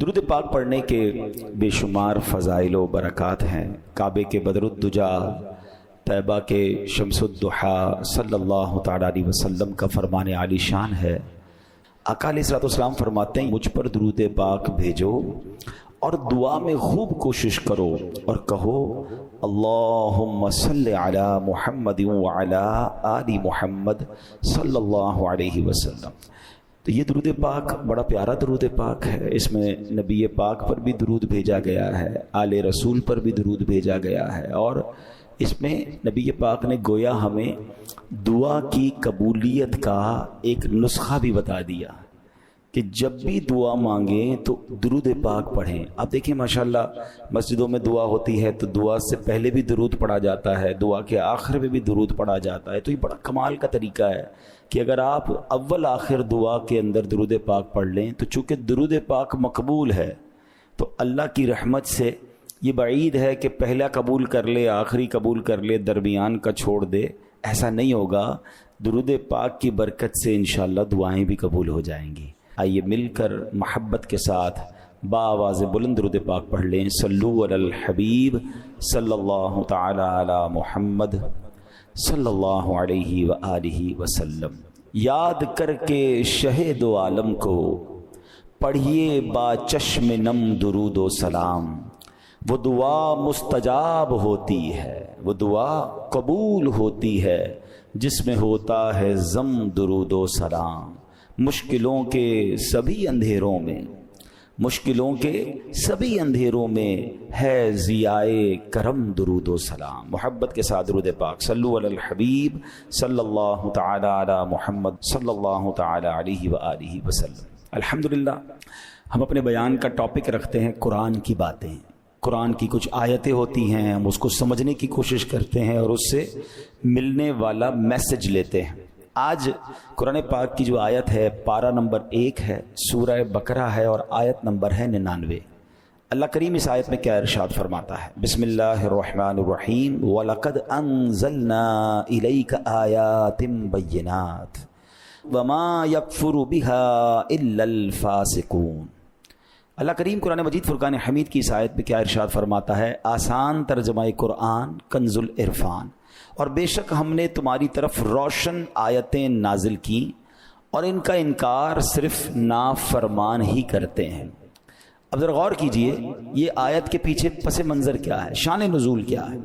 درود پاک پڑھنے کے بے شمار فضائل و برکات ہیں۔ کعبے کے بدرالدجا، طیبہ کے شمس الضحیٰ صلی اللہ تعالیٰ علیہ وسلم کا فرمان عالی شان ہے۔ آقا علیہ السلام فرماتے ہیں، مجھ پر درود پاک بھیجو اور دعا میں خوب کوشش کرو اور کہو اللہم صلی علی محمد وعلی آل محمد صلی اللہ علیہ وسلم۔ تو یہ درود پاک بڑا پیارا درود پاک ہے، اس میں نبی پاک پر بھی درود بھیجا گیا ہے، آل رسول پر بھی درود بھیجا گیا ہے، اور اس میں نبی پاک نے گویا ہمیں دعا کی قبولیت کا ایک نسخہ بھی بتا دیا کہ جب بھی دعا مانگیں تو درود پاک پڑھیں۔ آپ دیکھیں ماشاءاللہ مسجدوں میں دعا ہوتی ہے تو دعا سے پہلے بھی درود پڑھا جاتا ہے، دعا کے آخر میں بھی درود پڑھا جاتا ہے۔ تو یہ بڑا کمال کا طریقہ ہے کہ اگر آپ اول آخر دعا کے اندر درود پاک پڑھ لیں تو چونکہ درود پاک مقبول ہے تو اللہ کی رحمت سے یہ بعید ہے کہ پہلا قبول کر لے، آخری قبول کر لے، درمیان کا چھوڑ دے، ایسا نہیں ہوگا۔ درود پاک کی برکت سے انشاءاللہ دعائیں بھی قبول ہو جائیں گی۔ آئیے مل کر محبت کے ساتھ بآواز بلند درود پاک پڑھ لیں۔ صلو علی الحبیب صلی اللہ تعالی علی محمد صلی اللہ علیہ وآلہ وسلم۔ یاد کر کے شہ دو عالم کو پڑھیے با چشم نم درود و سلام، وہ دعا مستجاب ہوتی ہے، وہ دعا قبول ہوتی ہے جس میں ہوتا ہے ضم درود و سلام۔ مشکلوں کے سبھی اندھیروں میں، مشکلوں کے سبھی اندھیروں میں ہے ضیائے کرم درود و سلام۔ محبت کے ساتھ درود پاک۔ صلو علی الحبیب صلی اللہ تعالی علی محمد صلی اللہ تعالی علیہ وآلہ وسلم۔ الحمدللہ ہم اپنے بیان کا ٹاپک رکھتے ہیں قرآن کی باتیں۔ قرآن کی کچھ آیتیں ہوتی ہیں، ہم اس کو سمجھنے کی کوشش کرتے ہیں اور اس سے ملنے والا میسج لیتے ہیں۔ آج قرآن پاک کی جو آیت ہے پارہ نمبر 1 ہے، سورہ بقرہ ہے اور آیت نمبر ہے 99۔ اللہ کریم اس آیت میں کیا ارشاد فرماتا ہے؟ بسم اللہ الرحمن الرحیم۔ وَلَقَدْ أَنزَلْنَا إِلَيْكَ آيَاتٍ بَيِّنَاتٍ وَمَا يَكْفُرُ بِهَا إِلَّا الْفَاسِقُونَ۔ اللہ کریم قرآن مجید فرقان حمید کی اس آیت میں کیا ارشاد فرماتا ہے؟ آسان ترجمہ قرآن کنز العرفان۔ اور بے شک ہم نے تمہاری طرف روشن آیتیں نازل کی اور ان کا انکار صرف نافرمان ہی کرتے ہیں۔ اب ذرا غور کیجئے، یہ آیت کے پیچھے پس منظر کیا ہے، شان نزول کیا ہے؟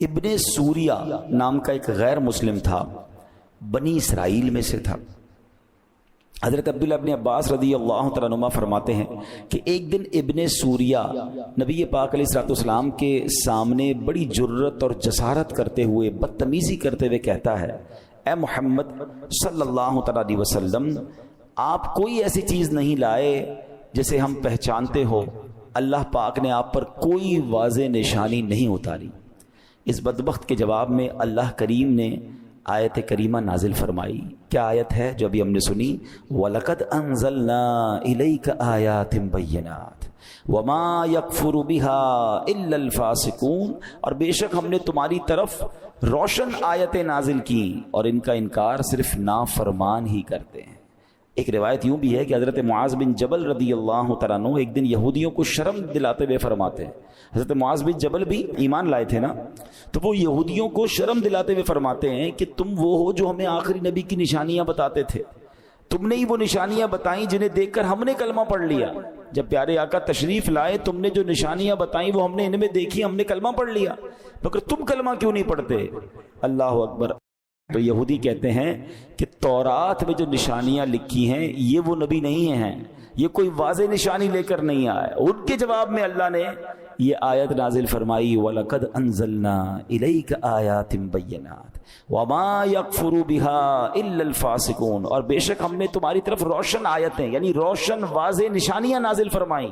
ابن سوریہ نام کا ایک غیر مسلم تھا، بنی اسرائیل میں سے تھا۔ حضرت عبداللہ ابن عباس رضی اللہ تعالیٰ عنہما فرماتے ہیں کہ ایک دن ابن سوریہ نبی پاک علیہ السلام کے سامنے بڑی جرت اور جسارت کرتے ہوئے، بدتمیزی کرتے ہوئے کہتا ہے، اے محمد صلی اللہ تعالیٰ علیہ وسلم، آپ کوئی ایسی چیز نہیں لائے جسے ہم پہچانتے ہو، اللہ پاک نے آپ پر کوئی واضح نشانی نہیں اتاری۔ اس بدبخت کے جواب میں اللہ کریم نے آیت کریمہ نازل فرمائی۔ کیا آیت ہے جو ابھی ہم نے سنی؟ وَلَقَدْ أَنزَلْنَا إِلَيْكَ آيَاتٍ بَيِّنَاتٍ وَمَا يَكْفُرُ بِهَا إِلَّا الْفَاسِقُونَ۔ اور بے شک ہم نے تمہاری طرف روشن آیتیں نازل کی اور ان کا انکار صرف نافرمان ہی کرتے ہیں۔ ایک روایت یوں بھی ہے کہ حضرت معاذ بن جبل رضی اللہ تعالیٰ عنہ ایک دن یہودیوں کو شرم دلاتے ہوئے فرماتے ہیں، حضرت معاذ بن جبل بھی ایمان لائے تھے نا، تو وہ یہودیوں کو شرم دلاتے ہوئے فرماتے ہیں کہ تم وہ ہو جو ہمیں آخری نبی کی نشانیاں بتاتے تھے، تم نے ہی وہ نشانیاں بتائیں جنہیں دیکھ کر ہم نے کلمہ پڑھ لیا۔ جب پیارے آقا تشریف لائے تم نے جو نشانیاں بتائیں وہ ہم نے ان میں دیکھی، ہم نے کلمہ پڑھ لیا، مگر تم کلمہ کیوں نہیں پڑھتے؟ اللہ اکبر۔ تو یہودی کہتے ہیں کہ تورات میں جو نشانیاں لکھی ہیں یہ وہ نبی نہیں ہیں، یہ کوئی واضح نشانی لے کر نہیں آئے۔ ان کے جواب میں اللہ نے یہ آیت نازل فرمائی، وَلَقَدْ أَنزَلْنَا إِلَيْكَ آيَاتٍ بَيِّنَاتٍ وَمَا يَكْفُرُ بِهَا إِلَّا الْفَاسِقُونَ۔ اور بے شک ہم نے تمہاری طرف روشن آیتیں یعنی روشن واضح نشانیاں نازل فرمائیں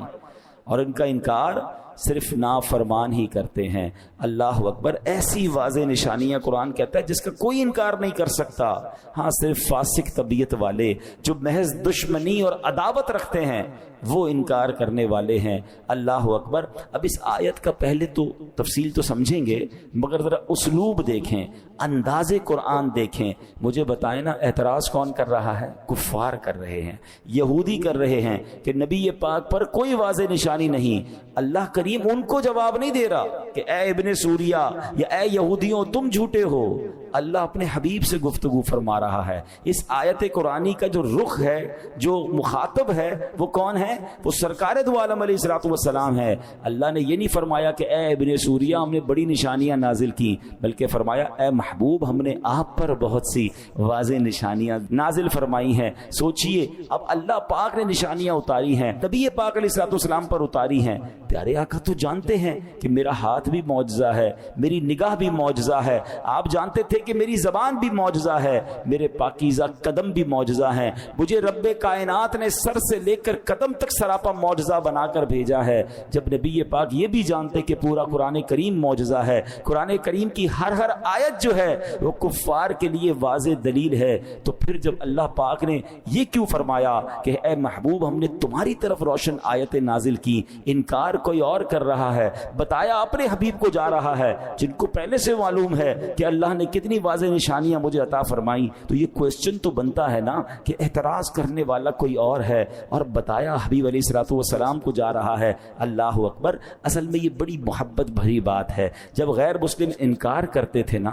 اور ان کا انکار صرف نافرمان ہی کرتے ہیں۔ اللہ اکبر۔ ایسی واضح نشانیاں قرآن کہتا ہے جس کا کوئی انکار نہیں کر سکتا، ہاں صرف فاسق طبیعت والے جو محض دشمنی اور عداوت رکھتے ہیں وہ انکار کرنے والے ہیں۔ اللہ اکبر۔ اب اس آیت کا پہلے تو تفصیل تو سمجھیں گے، مگر ذرا اسلوب دیکھیں، انداز قرآن دیکھیں۔ مجھے بتائیں نا، اعتراض کون کر رہا ہے؟ کفار کر رہے ہیں، یہودی کر رہے ہیں کہ نبی پاک پر کوئی واضح نشانی نہیں۔ اللہ کریم ان کو جواب نہیں دے رہا کہ اے ابن سوریہ یا اے یہودیوں تم جھوٹے ہو۔ اللہ اپنے حبیب سے گفتگو فرما رہا ہے۔ اس آیت قرآنی کا جو رخ ہے، جو مخاطب ہے، وہ کون ہے؟ وہ سرکار دو عالم علیہ الصلوۃ والسلام ہے۔ اللہ نے یہ نہیں فرمایا کہ اے ابن سوریہ ہم نے بڑی نشانیاں نازل کی، بلکہ فرمایا اے محبوب ہم نے آپ پر بہت سی واضح نشانیاں نازل فرمائی ہیں۔ سوچئے، اب اللہ پاک نے نشانیاں اتاری ہیں، نبی پاک علیہ الصلوۃ والسلام پر اتاری ہیں۔ پیارے آقا تو جانتے ہیں کہ میرا ہاتھ بھی معجزہ ہے، میری نگاہ بھی معجزہ ہے، آپ جانتے تھے کہ میری زبان بھی معجزہ ہے، میرے پاکیزہ قدم بھی معجزہ ہیں، مجھے رب کائنات نے سر سے لے کر قدم تک سراپا معجزہ بنا کر بھیجا ہے۔ جب نبی پاک یہ بھی جانتے کہ پورا قرآن کریم معجزہ ہے، قرآن کریم کی ہر آیت جو ہے وہ کفار کے لیے واضح دلیل ہے، تو پھر جب اللہ پاک نے یہ کیوں فرمایا کہ اے محبوب ہم نے تمہاری طرف روشن آیتیں نازل کی، انکار کوئی اور کر رہا ہے، بتایا اپنے حبیب کو جا رہا ہے جن کو پہلے سے معلوم ہے کہ اللہ نے کتنی واضح نشانیاں مجھے عطا فرمائی، تو یہ کوسچن تو بنتا ہے نا کہ اعتراض کرنے والا کوئی اور ہے اور بتایا حبیب علیہ الصلوۃ والسلام کو جا رہا ہے۔ اللہ اکبر۔ اصل میں یہ بڑی محبت بھری بات ہے۔ جب غیر مسلم انکار کرتے تھے نا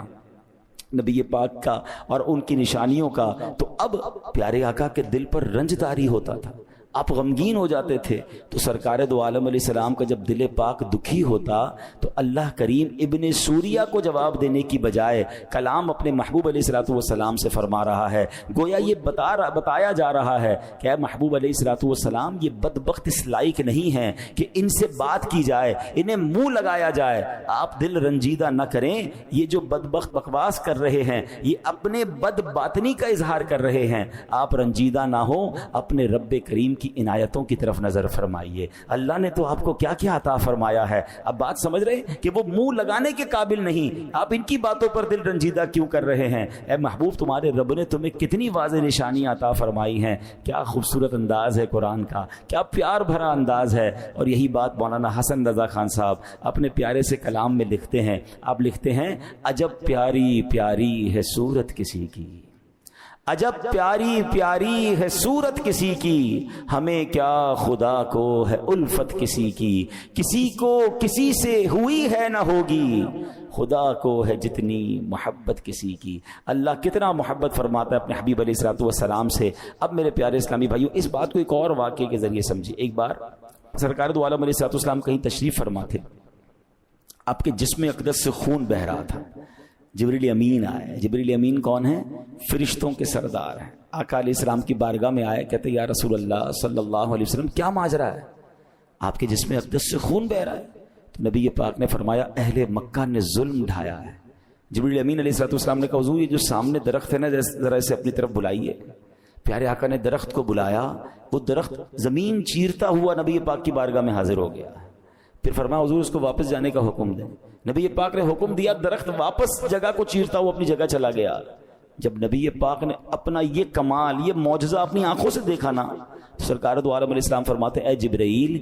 نبی پاک کا اور ان کی نشانیوں کا، تو اب پیارے آقا کے دل پر رنج طاری ہوتا تھا، آپ غمگین ہو جاتے تھے۔ تو سرکار دو عالم علیہ السلام کا جب دل پاک دکھی ہوتا تو اللہ کریم ابن سوریہ کو جواب دینے کی بجائے کلام اپنے محبوب علیہ الصلوۃ والسلام سے فرما رہا ہے۔ گویا یہ بتایا جا رہا ہے کہ اے محبوب علیہ الصلوۃ والسلام یہ بدبخت اس لائق نہیں ہیں کہ ان سے بات کی جائے، انہیں منہ لگایا جائے، آپ دل رنجیدہ نہ کریں۔ یہ جو بدبخت بکواس کر رہے ہیں، یہ اپنے بد باطنی کا اظہار کر رہے ہیں، آپ رنجیدہ نہ ہو، اپنے رب کریم کی عنایتوں کی طرف نظر فرمائیے۔ اللہ نے تو آپ کو کیا کیا عطا فرمایا ہے۔ اب بات سمجھ رہے ہیں کہ وہ منہ لگانے کے قابل نہیں، آپ ان کی باتوں پر دل رنجیدہ کیوں کر رہے ہیں؟ اے محبوب تمہارے رب نے تمہیں کتنی واضح نشانیاں عطا فرمائی ہیں۔ کیا خوبصورت انداز ہے قرآن کا، کیا پیار بھرا انداز ہے۔ اور یہی بات مولانا حسن رضا خان صاحب اپنے پیارے سے کلام میں لکھتے ہیں۔ آپ لکھتے ہیں عجب پیاری پیاری ہے صورت کسی کی، عجب پیاری پیاری ہے صورت کسی کی، ہمیں کیا خدا کو ہے الفت کسی کی، کسی کو کسی سے ہوئی ہے نہ ہوگی، خدا کو ہے جتنی محبت کسی کی۔ اللہ کتنا محبت فرماتا ہے اپنے حبیب علیہ الصلوۃ والسلام سے۔ اب میرے پیارے اسلامی بھائیوں، اس بات کو ایک اور واقعے کے ذریعے سمجھیے۔ ایک بار سرکار دو عالم علیہ الصلوۃ والسلام کہیں تشریف فرما تھے، آپ کے جسم اقدس سے خون بہہ رہا تھا، جبریل امین آئے۔ جبریل امین کون ہیں؟ فرشتوں کے سردار ہیں۔ آقا علیہ السلام کی بارگاہ میں آئے، کہتے یا رسول اللہ صلی اللہ علیہ وسلم کیا ماجرا ہے، آپ کے جسم اقدس سے خون بہہ رہا ہے؟ تو نبی پاک نے فرمایا اہل مکہ نے ظلم ڈھایا ہے۔ جبریل امین علیہ السلام نے کہا حضور یہ جو سامنے درخت ہے نا، ذرا اسے اپنی طرف بلائیے۔ پیارے آقا نے درخت کو بلایا، وہ درخت زمین چیرتا ہوا نبی پاک کی بارگاہ میں حاضر ہو گیا۔ پھر فرمایا حضور اس کو واپس جانے کا حکم دیں۔ نبی پاک نے حکم دیا، درخت واپس جگہ کو چیرتا ہوا اپنی جگہ چلا گیا۔ جب نبی پاک نے اپنا یہ کمال، یہ معجزہ اپنی آنکھوں سے دیکھا نا، سرکار دو عالم علیہ السلام فرماتے اے جبرائیل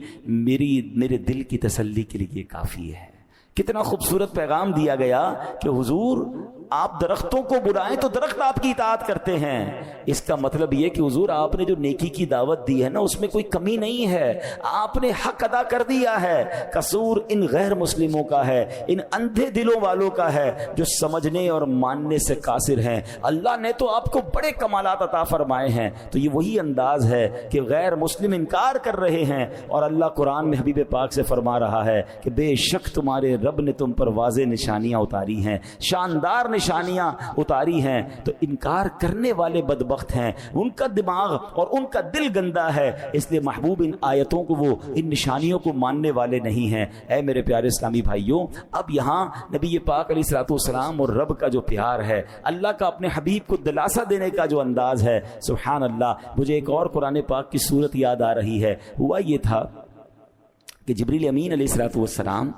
میرے دل کی تسلی کے لیے کافی ہے۔ کتنا خوبصورت پیغام دیا گیا کہ حضور آپ درختوں کو بلائیں تو درخت آپ کی اطاعت کرتے ہیں۔ اس کا مطلب یہ کہ حضور آپ نے جو نیکی کی دعوت دی ہے نا، اس میں کوئی کمی نہیں ہے، آپ نے حق ادا کر دیا ہے۔ قصور ان غیر مسلموں کا ہے، ان اندھے دلوں والوں کا ہے جو سمجھنے اور ماننے سے قاصر ہیں۔ اللہ نے تو آپ کو بڑے کمالات عطا فرمائے ہیں۔ تو یہ وہی انداز ہے کہ غیر مسلم انکار کر رہے ہیں اور اللہ قرآن میں حبیب پاک سے فرما رہا ہے کہ بے شک تمہارے رب نے تم پر واضح نشانیاں اتاری ہیں، شاندار نشانیاں اتاری ہیں۔ تو انکار کرنے والے بدبخت ہیں، ان کا دماغ اور ان کا دل گندا ہے، اس لیے محبوب ان آیتوں کو، وہ ان نشانیوں کو ماننے والے نہیں ہیں۔ اے میرے پیارے اسلامی بھائیوں، اب یہاں نبی پاک علیہ الصلوۃ والسلام اور رب کا جو پیار ہے، اللہ کا اپنے حبیب کو دلاسا دینے کا جو انداز ہے، سبحان اللہ، مجھے ایک اور قرآن پاک کی صورت یاد آ رہی ہے۔ ہوا یہ تھا کہ جبریل امین علیہ الصلوۃ والسلام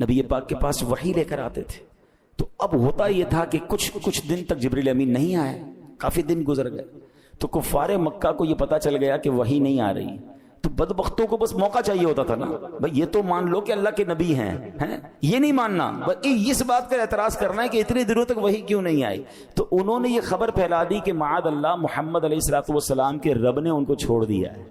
نبی پاک کے پاس وحی لے کر آتے تھے۔ تو اب ہوتا یہ تھا کہ کچھ دن تک جبریل امین نہیں آئے، کافی دن گزر گئے، تو کفار مکہ کو یہ پتا چل گیا کہ وحی نہیں آ رہی۔ تو بدبختوں کو بس موقع چاہیے ہوتا تھا نا، بھائی یہ تو مان لو کہ اللہ کے نبی ہیں، یہ نہیں ماننا، بلکہ اس بات کا اعتراض کرنا ہے کہ اتنی دنوں تک وحی کیوں نہیں آئی. تو انہوں نے یہ خبر پھیلا دی کہ معاذ اللہ محمد علیہ الصلوۃ والسلام کے رب نے ان کو چھوڑ دیا ہے،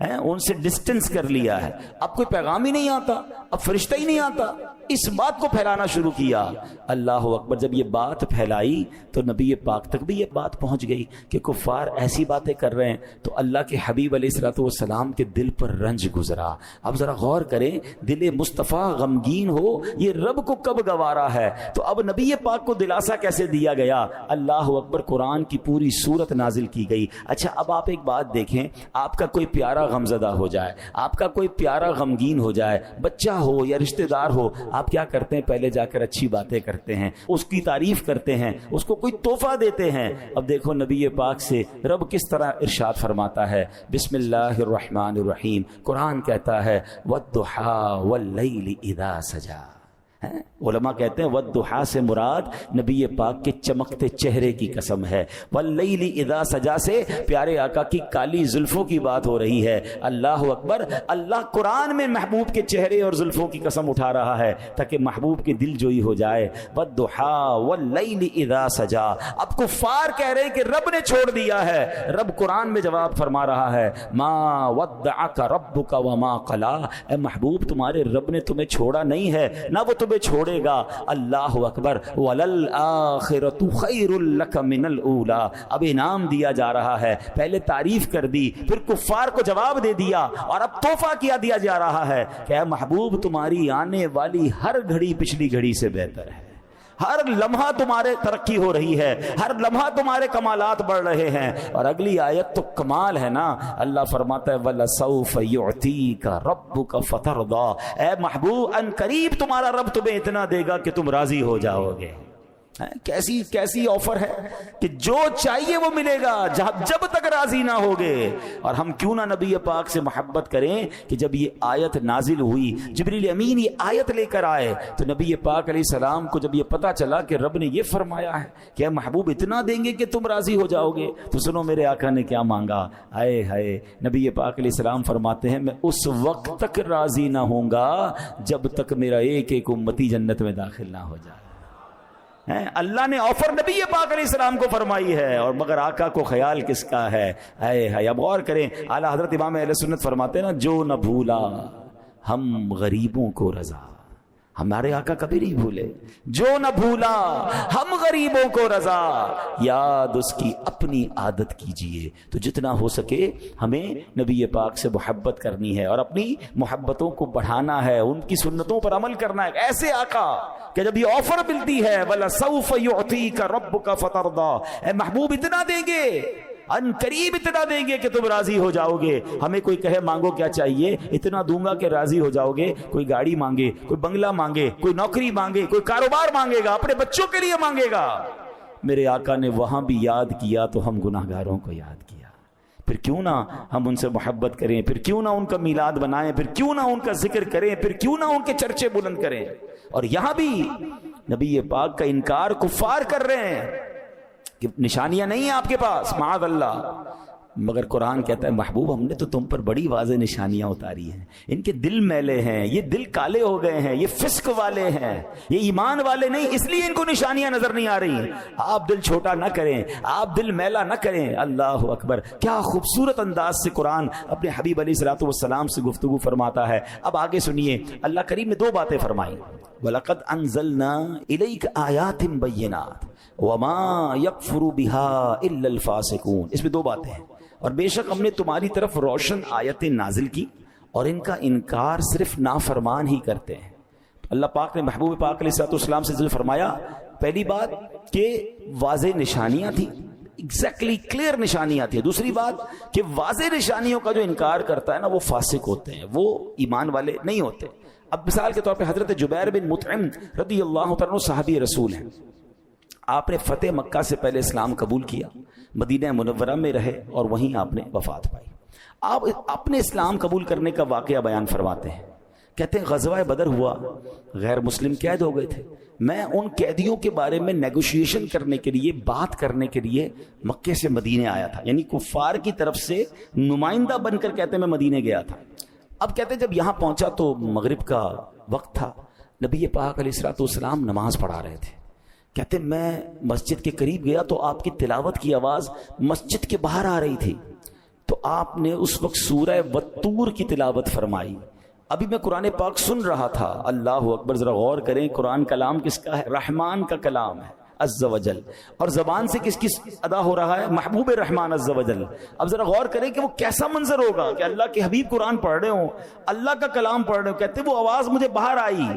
ان سے ڈسٹنس کر لیا ہے، اب کوئی پیغام ہی نہیں آتا، اب فرشتہ ہی نہیں آتا. اس بات کو پھیلانا شروع کیا. اللہ اکبر. جب یہ بات پھیلائی تو نبی پاک تک بھی یہ بات پہنچ گئی کہ کفار ایسی باتیں کر رہے ہیں. تو اللہ کے حبیب علیہ الصلوۃ والسلام کے دل پر رنج گزرا. اب ذرا غور کریں، دل مصطفیٰ غمگین ہو، یہ رب کو کب گوارا ہے. تو اب نبی پاک کو دلاسا کیسے دیا گیا؟ اللہ اکبر. قرآن کی پوری سورت نازل کی گئی. اچھا اب آپ ایک بات دیکھیں، آپ کا کوئی پیارا غمزدہ ہو جائے، آپ کا کوئی پیارا غمگین ہو جائے، بچہ ہو یا رشتہ دار ہو، آپ کیا کرتے ہیں؟ پہلے جا کر اچھی باتیں کرتے ہیں، اس کی تعریف کرتے ہیں، اس کو کوئی تحفہ دیتے ہیں. اب دیکھو نبی پاک سے رب کس طرح ارشاد فرماتا ہے. بسم اللہ الرحمن الرحیم. قرآن کہتا ہے وَالضُّحَىٰ وَاللَّيْلِ إِذَا سَجَىٰ. علماء کہتے ہیں وَالضُّحَىٰ سے مراد نبی پاک کے چمکتے چہرے کی قسم ہے. وَاللَّيْلِ إِذَا سَجَىٰ سے پیارے آقا کی کالی زلفوں کی بات ہو رہی ہے. اللہ اکبر. اللہ قرآن میں محبوب کے چہرے اور زلفوں کی قسم اٹھا رہا ہے تاکہ محبوب کی دل جوئی ہو جائے. وَالضُّحَىٰ وَاللَّيْلِ إِذَا سَجَىٰ. اب کفار کہہ رہے ہیں کہ رب نے چھوڑ دیا ہے. رب قرآن میں جواب فرما رہا ہے مَا وَدَّعَكَ رَبُّكَ وَمَا قَلَىٰ. اے محبوب تمہارے رب نے تمہیں چھوڑا نہیں ہے، نہ وہ تمہیں چھوڑے گا. اللہ اکبر. وَلَلْآخِرَةُ خَيْرٌ لَكَ مِنَ الْأُولَىٰ. اب انعام دیا جا رہا ہے. پہلے تعریف کر دی، پھر کفار کو جواب دے دیا، اور اب تحفہ کیا دیا جا رہا ہے کہ اے محبوب تمہاری آنے والی ہر گھڑی پچھلی گھڑی سے بہتر ہے. ہر لمحہ تمہارے ترقی ہو رہی ہے، ہر لمحہ تمہارے کمالات بڑھ رہے ہیں. اور اگلی آیت تو کمال ہے نا. اللہ فرماتا ہے وَلَسَوْفَ يُعْتِيكَ رَبُّكَ فَتَرْضَىٰ. اے محبوب ان قریب تمہارا رب تمہیں اتنا دے گا کہ تم راضی ہو جاؤ گے. کیسی آفر ہے کہ جو چاہیے وہ ملے گا جب تک راضی نہ ہوگے. اور ہم کیوں نہ نبی پاک سے محبت کریں کہ جب یہ آیت نازل ہوئی، جبریل امین یہ آیت لے کر آئے، تو نبی پاک علیہ السلام کو جب یہ پتا چلا کہ رب نے یہ فرمایا ہے کہ اے محبوب اتنا دیں گے کہ تم راضی ہو جاؤ گے، تو سنو میرے آقا نے کیا مانگا. آئے ہائے. نبی پاک علیہ السلام فرماتے ہیں میں اس وقت تک راضی نہ ہوں گا جب تک میرا ایک ایک امتی جنت میں داخل نہ ہو جائے. اللہ نے آفر نبی پاک علیہ السلام کو فرمائی ہے، اور مگر آقا کو خیال کس کا ہے. اب غور کریں. اعلیٰ حضرت امام اہل سنت فرماتے ہیں نا جو نہ بھولا ہم غریبوں کو رضا. ہمارے آقا کبھی نہیں بھولے. جو نہ بھولا ہم غریبوں کو رضا، یاد اس کی اپنی عادت کیجئے. تو جتنا ہو سکے ہمیں نبی پاک سے محبت کرنی ہے اور اپنی محبتوں کو بڑھانا ہے، ان کی سنتوں پر عمل کرنا ہے. ایسے آقا کہ جب یہ آفر ملتی ہے وَلَسَوْفَ يُعْتِيكَ رَبُّكَ فَتَرْضَىٰ. اے محبوب اتنا دیں گے، ان قریب اتنا دیں گے کہ تم راضی ہو جاؤ گے. ہمیں کوئی کہے مانگو کیا چاہیے، اتنا دوں گا کہ راضی ہو جاؤ گے. کوئی گاڑی مانگے، کوئی بنگلہ مانگے، کوئی نوکری مانگے، کوئی کاروبار مانگے گا، اپنے بچوں کے لیے مانگے گا. میرے آقا نے وہاں بھی یاد کیا تو ہم گناہ گاروں کو یاد کیا. پھر کیوں نہ ہم ان سے محبت کریں، پھر کیوں نہ ان کا میلاد بنائیں، پھر کیوں نہ ان کا ذکر کریں، پھر کیوں نہ ان کے چرچے بلند کریں. اور یہاں بھی نبی پاک کا انکار کفار کر رہے ہیں کہ نشانیاں نہیں ہیں آپ کے پاس، معاذ اللہ. مگر قرآن کہتا ہے محبوب ہم نے تو تم پر بڑی واضح نشانیاں اتاری ہیں. ان کے دل میلے ہیں، یہ دل کالے ہو گئے ہیں، یہ فسق والے ہیں، یہ ایمان والے نہیں، اس لیے ان کو نشانیاں نظر نہیں آ رہی. آپ دل چھوٹا نہ کریں، آپ دل میلا نہ کریں. اللہ اکبر. کیا خوبصورت انداز سے قرآن اپنے حبیب علیہ الصلوۃ والسلام سے گفتگو فرماتا ہے. اب آگے سنیے. اللہ کریم نے دو باتیں فرمائیں. وَلَقَدْ أَنزَلْنَا إِلَيْكَ آيَاتٍ بَيِّنَاتٍ وَمَا يَكْفُرُ بِهَا إِلَّا الْفَاسِقُونَ. اس میں دو باتیں ہیں. اور بے شک ہم نے تمہاری طرف روشن آیتیں نازل کی اور ان کا انکار صرف نافرمان ہی کرتے ہیں. اللہ پاک نے محبوب پاک علیہ الصلوۃ والسلام سے فرمایا پہلی بات کہ واضح نشانیاں تھیں، ایگزیکٹلی کلیئر نشانیاں تھیں. دوسری بات کہ واضح نشانیوں کا جو انکار کرتا ہے نا وہ فاسق ہوتے ہیں، وہ ایمان والے نہیں ہوتے. اب مثال کے طور پہ حضرت جبیر بن مطعم رضی اللہ عنہ صحابی رسول ہیں. آپ نے فتح مکہ سے پہلے اسلام قبول کیا، مدینہ منورہ میں رہے اور وہیں آپ نے وفات پائی. آپ اپنے اسلام قبول کرنے کا واقعہ بیان فرماتے ہیں کہتے ہیں غزوہ بدر ہوا، غیر مسلم قید ہو گئے تھے، میں ان قیدیوں کے بارے میں نیگوشیشن کرنے کے لیے، بات کرنے کے لیے مکے سے مدینے آیا تھا، یعنی کفار کی طرف سے نمائندہ بن کر کہتے ہیں میں مدینے گیا تھا۔ اب کہتے ہیں جب یہاں پہنچا تو مغرب کا وقت تھا، نبی پاک علیہ الصلوۃ والسلام نماز پڑھا رہے تھے، کہتے ہیں میں مسجد کے قریب گیا تو آپ کی تلاوت کی آواز مسجد کے باہر آ رہی تھی، تو آپ نے اس وقت سورہ والطور کی تلاوت فرمائی۔ ابھی میں قرآن پاک سن رہا تھا، اللہ اکبر، ذرا غور کریں، قرآن کلام کس کا ہے؟ رحمان کا کلام ہے عز و جل، اور زبان سے کس کس ادا ہو رہا ہے؟ محبوب رحمان عز و جل۔ اب ذرا غور کریں کہ وہ کیسا منظر ہوگا کہ اللہ کے حبیب قرآن پڑھ رہے ہوں، اللہ کا کلام پڑھ رہے ہوں، کہتے وہ آواز مجھے باہر آئی،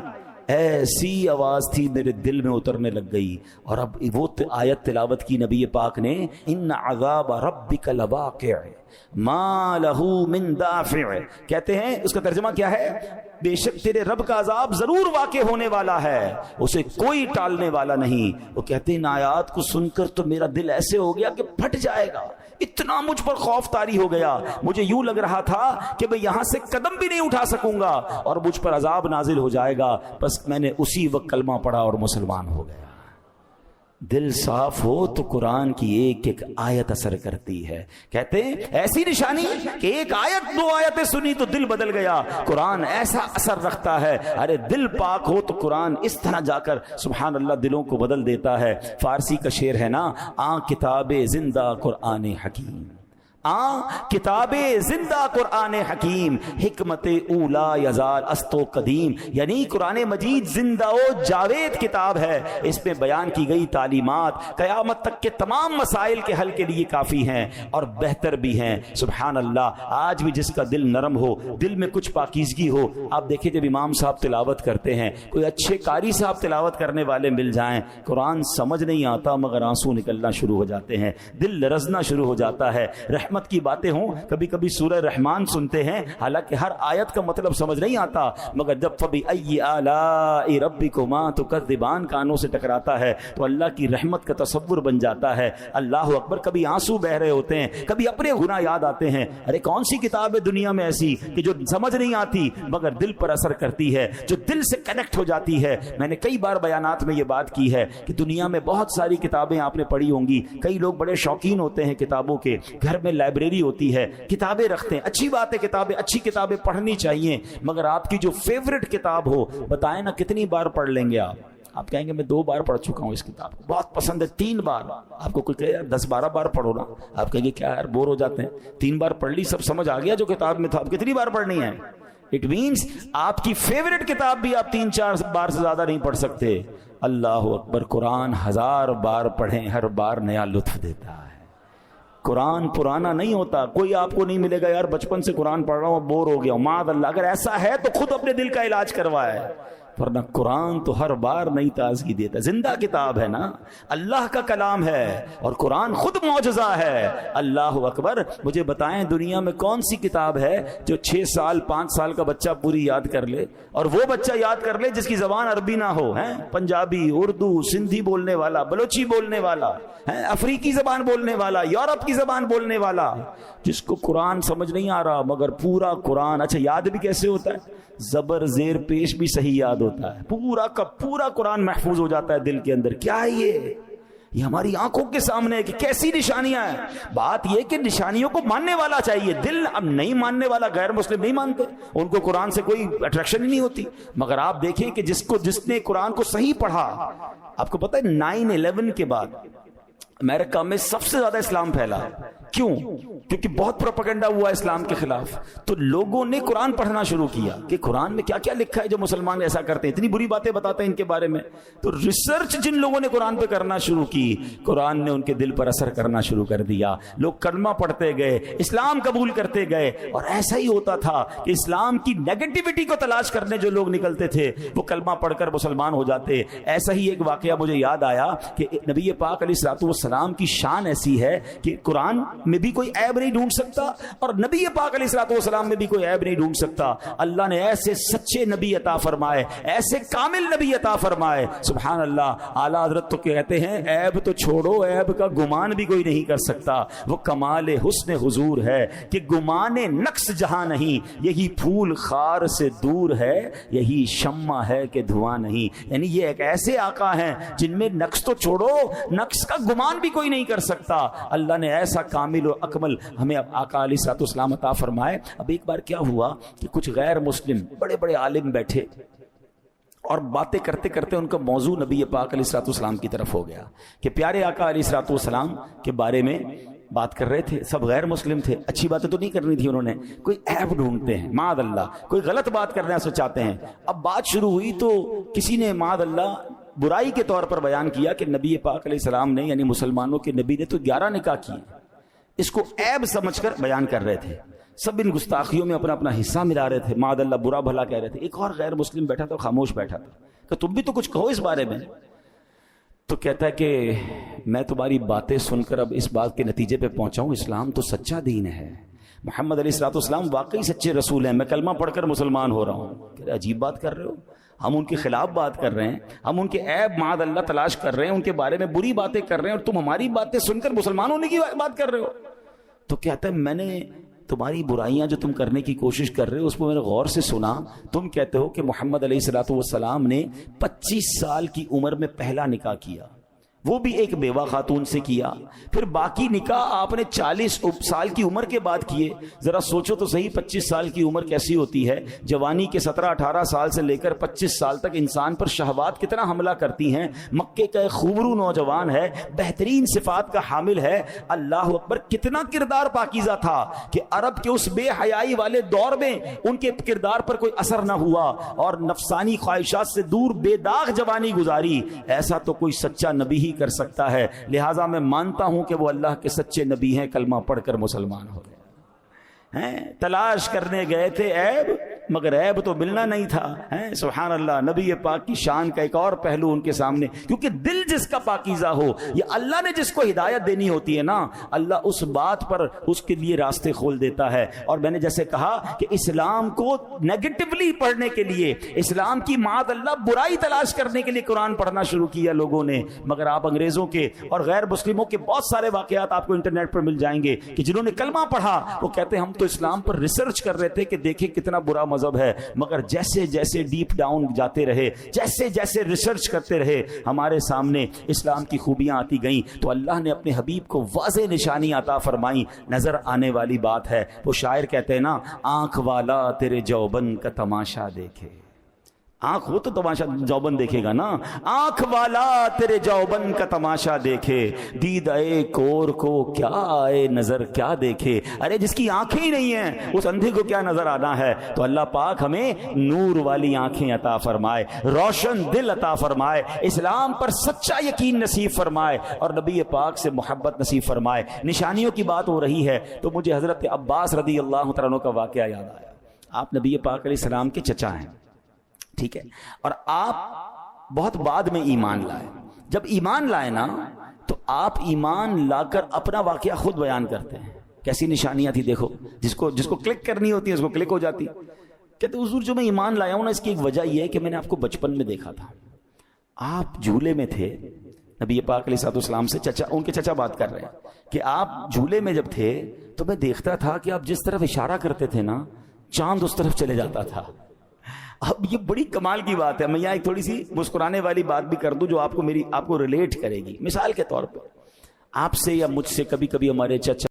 ایسی آواز تھی میرے دل میں اترنے لگ گئی۔ اور اب وہ آیت تلاوت کی نبی پاک نے، ان عذاب ربک لواقع ما لہ من دافع، کہتے ہیں اس کا ترجمہ کیا ہے؟ بے شک تیرے رب کا عذاب ضرور واقع ہونے والا ہے، اسے کوئی ٹالنے والا نہیں۔ وہ کہتے ہیں ان آیات کو سن کر تو میرا دل ایسے ہو گیا کہ پھٹ جائے گا، اتنا مجھ پر خوف طاری ہو گیا، مجھے یوں لگ رہا تھا کہ میں یہاں سے قدم بھی نہیں اٹھا سکوں گا اور مجھ پر عذاب نازل ہو جائے گا۔ بس میں نے اسی وقت کلمہ پڑھا اور مسلمان ہو گیا۔ دل صاف ہو تو قرآن کی ایک ایک آیت اثر کرتی ہے، کہتے ہیں ایسی نشانی کہ ایک آیت دو آیتیں سنی تو دل بدل گیا۔ قرآن ایسا اثر رکھتا ہے، ارے دل پاک ہو تو قرآن اس طرح جا کر سبحان اللہ دلوں کو بدل دیتا ہے۔ فارسی کا شعر ہے نا، کتاب زندہ قرآن حکیم، کتاب زندہ قرآن حکیم، حکمت اولا یزال است و قدیم، یعنی قرآن مجید زندہ و جاوید کتاب ہے، اس میں بیان کی گئی تعلیمات قیامت تک کے تمام مسائل کے حل کے لیے کافی ہیں اور بہتر بھی ہیں۔ سبحان اللہ، آج بھی جس کا دل نرم ہو، دل میں کچھ پاکیزگی ہو، آپ دیکھیں جب امام صاحب تلاوت کرتے ہیں، کوئی اچھے قاری صاحب تلاوت کرنے والے مل جائیں، قرآن سمجھ نہیں آتا مگر آنسو نکلنا شروع ہو جاتے ہیں، دل لرزنا شروع ہو جاتا ہے۔ رحمت کی باتیں ہوں، کبھی کبھی سورہ رحمان سنتے ہیں، حالانکہ ہر آیت کا مطلب سمجھ نہیں آتا، مگر جب فبأي آلاء ربكما تكذبان کانوں سے ٹکراتا ہے تو اللہ کی رحمت کا تصور بن جاتا ہے۔ اللہ اکبر، کبھی آنسو بہ رہے ہوتے ہیں، کبھی اپنے گناہ یاد آتے ہیں۔ ارے کون سی کتاب ہے دنیا میں ایسی کہ جو سمجھ نہیں آتی مگر دل پر اثر کرتی ہے، جو دل سے کنیکٹ ہو جاتی ہے؟ میں نے کئی بار بیانات میں یہ بات کی ہے کہ دنیا میں بہت ساری کتابیں آپ نے پڑھی ہوں گی، کئی لوگ بڑے شوقین ہوتے ہیں کتابوں کے، گھر میں لائبریری ہوتی ہے، کتابیں رکھتے ہیں، اچھی بات ہے، کتابیں اچھی کتابیں پڑھنی چاہیے، مگر آپ کی جو فیورٹ کتاب ہو، بتائیں نا کتنی بار پڑھ لیں گے آپ؟ آپ کہیں گے میں 2 بار پڑھ چکا ہوں اس کتاب کو، بہت پسند ہے 3 بار۔ آپ کو کوئی کہے یار 10-12 بار پڑھو نا، آپ کہیں گے کیا یار بور ہو جاتے ہیں، 3 بار پڑھ لی، سب سمجھ آ گیا جو کتاب میں تھا، اب کتنی بار پڑھنی ہے؟ اٹ مینس آپ کی فیورٹ کتاب بھی آپ 3-4 بار سے زیادہ نہیں پڑھ سکتے۔ اللہ اکبر، قرآن 1000 بار پڑھیں، ہر بار نیا لطف دیتا ہے۔ قرآن پرانا نہیں ہوتا، کوئی آپ کو نہیں ملے گا یار بچپن سے قرآن پڑھ رہا ہوں بور ہو گیا ہوں، معاذ اللہ، اگر ایسا ہے تو خود اپنے دل کا علاج کروائے، ورنہ قرآن تو ہر بار نئی تازگی دیتا ہے۔ زندہ کتاب ہے نا، اللہ کا کلام ہے، اور قرآن خود معجزہ ہے۔ اللہ اکبر، مجھے بتائیں دنیا میں کون سی کتاب ہے جو 6 سال 5 سال کا بچہ پوری یاد کر لے، اور وہ بچہ یاد کر لے جس کی زبان عربی نہ ہو، پنجابی، اردو، سندھی بولنے والا، بلوچی بولنے والا، افریقی زبان بولنے والا، یورپ کی زبان بولنے والا، جس کو قرآن سمجھ نہیں آ رہا مگر پورا قرآن اچھا یاد بھی کیسے ہوتا ہے؟ زبر زیر پیش بھی صحیح یاد ہوتا ہے، پورا کا پورا قرآن محفوظ ہو جاتا ہے دل کے اندر۔ کیا ہے یہ ہماری آنکھوں کے سامنے ہے کہ کیسی نشانیاں ہیں۔ بات یہ کہ نشانیوں کو ماننے والا چاہیے، دل اب نہیں ماننے والا، غیر مسلم نہیں مانتے، ان کو قرآن سے کوئی اٹریکشن ہی نہیں ہوتی۔ مگر آپ دیکھیں کہ جس نے قرآن کو صحیح پڑھا، آپ کو پتہ ہے 9/11 کے بعد امریکہ میں سب سے زیادہ اسلام پھیلا۔ کیوں؟ کیونکہ بہت پروپیگنڈا ہوا اسلام کے خلاف، تو لوگوں نے قرآن پڑھنا شروع کیا کہ قرآن میں کیا کیا لکھا ہے جو مسلمان ایسا کرتے ہیں، اتنی بری باتیں بتاتے ہیں ان کے بارے میں۔ تو ریسرچ جن لوگوں نے قرآن پہ کرنا شروع کی، قرآن نے ان کے دل پر اثر کرنا شروع کر دیا، لوگ کلمہ پڑھتے گئے، اسلام قبول کرتے گئے، اور ایسا ہی ہوتا تھا کہ اسلام کی نیگیٹیوٹی کو تلاش کرنے جو لوگ نکلتے تھے وہ کلمہ پڑھ کر مسلمان ہو جاتے۔ ایسا ہی ایک واقعہ مجھے یاد آیا کہ نبی پاک علیہ الصلوۃ والسلام کی شان ایسی ہے کہ قرآن میں بھی کوئی عیب نہیں ڈھونڈ سکتا اور نبی پاک علیہ الصلوۃ والسلام میں بھی کوئی عیب نہیں ڈھونڈ سکتا. اللہ نے ایسے سچے نبی عطا فرمائے, ایسے کامل نبی عطا فرمائے. سبحان اللہ. اعلیٰ حضرت تو کہتے ہیں عیب تو چھوڑو, عیب کا گمان بھی کوئی نہیں کر سکتا. وہ کمال حسن حضور ہے کہ گمان نقص جہاں نہیں, یہی پھول خار سے دور ہے, یہی شمع ہے کہ دھواں نہیں. یعنی یہ ایک ایسے آقا ہیں جن میں نقص تو چھوڑو, نقص کا گمان بھی کوئی نہیں کر سکتا. اللہ نے ایسا کامل و اکمل ہمیں آقا علیہ الصلوۃ والسلام عطا فرمائے. اب ایک بار کیا ہوا کہ کچھ غیر مسلم بڑے بڑے عالم بیٹھے اور باتیں کرتے کرتے ان کا موضوع نبی پاک علیہ الصلوۃ والسلام کی طرف ہو گیا کہ پیارے آقا علیہ الصلوۃ والسلام کے بارے میں بات کر رہے تھے. سب غیر مسلم تھے, اچھی باتیں تو نہیں کرنی تھی انہوں نے, کوئی عیب ڈھونڈتے ہیں معاذ اللہ, کوئی غلط بات کرنا سے چاہتے ہیں. اب بات شروع ہوئی تو کسی نے معاذ اللہ برائی کے طور پر بیان کیا کہ نبی پاک علیہ السلام نے, یعنی مسلمانوں کے نبی نے تو 11 نکاح کیے. اس کو عیب سمجھ کر بیان کر رہے تھے. سب ان گستاخیوں میں اپنا اپنا حصہ ملا رہے تھے, معاذ اللہ برا بھلا کہہ رہے تھے. ایک اور غیر مسلم بیٹھا تھا, خاموش بیٹھا تھا کہ تم بھی تو کچھ کہو اس بارے میں. تو کہتا ہے کہ میں تمہاری باتیں سن کر اب اس بات کے نتیجے پہ پہنچا ہوں, اسلام تو سچا دین ہے, محمد علیہ الصلوۃ والسلام واقعی سچے رسول ہیں, میں کلمہ پڑھ کر مسلمان ہو رہا ہوں. کہہ رہے عجیب بات کر رہے ہو, ہم ان کے خلاف بات کر رہے ہیں, ہم ان کے عیب معاذ اللہ تلاش کر رہے ہیں, ان کے بارے میں بری باتیں کر رہے ہیں, اور تم ہماری باتیں سن کر مسلمان ہونے کی بات کر رہے ہو. تو کہتا ہے میں نے تمہاری برائیاں جو تم کرنے کی کوشش کر رہے ہو اس کو میں نے غور سے سنا. تم کہتے ہو کہ محمد علیہ الصلوۃ والسلام نے 25 سال کی عمر میں پہلا نکاح کیا, وہ بھی ایک بیوہ خاتون سے کیا, پھر باقی نکاح آپ نے 40 سال کی عمر کے بعد کیے. ذرا سوچو تو صحیح 25 سال کی عمر کیسی ہوتی ہے. جوانی کے 17-18 سال سے لے کر 25 سال تک انسان پر شہوات کتنا حملہ کرتی ہیں. مکے کا ایک خوبرو نوجوان ہے, بہترین صفات کا حامل ہے, اللہ اکبر, کتنا کردار پاکیزہ تھا کہ عرب کے اس بے حیائی والے دور میں ان کے کردار پر کوئی اثر نہ ہوا اور نفسانی خواہشات سے دور بے داغ جوانی گزاری. ایسا تو کوئی سچا نبی ہی کر سکتا ہے. لہٰذا میں مانتا ہوں کہ وہ اللہ کے سچے نبی ہیں, کلمہ پڑھ کر مسلمان ہو گئے ہیں. تلاش کرنے گئے تھے عیب, مگر عیب تو ملنا نہیں تھا. سبحان اللہ. نبی پاک کی شان کا ایک اور پہلو ان کے سامنے, کیونکہ دل جس کا پاکیزہ ہو, یہ اللہ نے جس کو ہدایت دینی ہوتی ہے نا, اللہ اس بات پر اس کے لیے راستے کھول دیتا ہے. اور میں نے جیسے کہا کہ اسلام کو نیگیٹولی پڑھنے کے لیے, اسلام کی معاذ اللہ برائی تلاش کرنے کے لیے قرآن پڑھنا شروع کیا لوگوں نے. مگر آپ انگریزوں کے اور غیر مسلموں کے بہت سارے واقعات آپ کو انٹرنیٹ پر مل جائیں گے کہ جنہوں نے کلمہ پڑھا وہ کہتے ہیں ہم تو اسلام پر ریسرچ کر رہے تھے کہ دیکھیں کتنا برا مذہب ہے, مگر جیسے جیسے ڈیپ ڈاؤن جاتے رہے, جیسے جیسے ریسرچ کرتے رہے, ہمارے سامنے اسلام کی خوبیاں آتی گئیں. تو اللہ نے اپنے حبیب کو واضح نشانی عطا فرمائی. نظر آنے والی بات ہے. وہ شاعر کہتے ہیں نا, آنکھ والا تیرے جوبن کا تماشا دیکھے. آنکھ وہ تو تماشا جوبن دیکھے گا نا, آنکھ والا تیرے جوبن کا تماشا دیکھے, دید اے کور کو کیا آئے نظر کیا دیکھے. ارے جس کی آنکھیں ہی نہیں ہیں اس اندھے کو کیا نظر آنا ہے. تو اللہ پاک ہمیں نور والی آنکھیں عطا فرمائے, روشن دل عطا فرمائے, اسلام پر سچا یقین نصیب فرمائے, اور نبی پاک سے محبت نصیب فرمائے. نشانیوں کی بات ہو رہی ہے تو مجھے حضرت عباس رضی اللہ تعالیٰ عنہ کا واقعہ یاد آیا. آپ نبی پاک علیہ السلام کے چچا ہیں, ٹھیک ہے, اور آپ بہت بعد میں ایمان لائے. جب ایمان لائے نا تو آپ ایمان لا کر اپنا واقعہ خود بیان کرتے ہیں. کیسی نشانیاں تھی دیکھو, جس کو کلک کرنی ہوتی ہے اس کو کلک ہو جاتی. کہتے حضور جو میں ایمان لایا ہوں نا, اس کی ایک وجہ یہ ہے کہ میں نے آپ کو بچپن میں دیکھا تھا, آپ جھولے میں تھے. نبی پاک علیہ الصلوۃ والسلام سے چچا, ان کے چچا بات کر رہے ہیں کہ آپ جھولے میں جب تھے تو میں دیکھتا تھا کہ آپ جس طرف اشارہ کرتے تھے نا, چاند اس طرف چلے جاتا تھا. اب یہ بڑی کمال کی بات ہے. میں یہاں ایک تھوڑی سی مسکرانے والی بات بھی کر دوں جو آپ کو ریلیٹ کرے گی. مثال کے طور پر آپ سے یا مجھ سے کبھی کبھی ہمارے چچا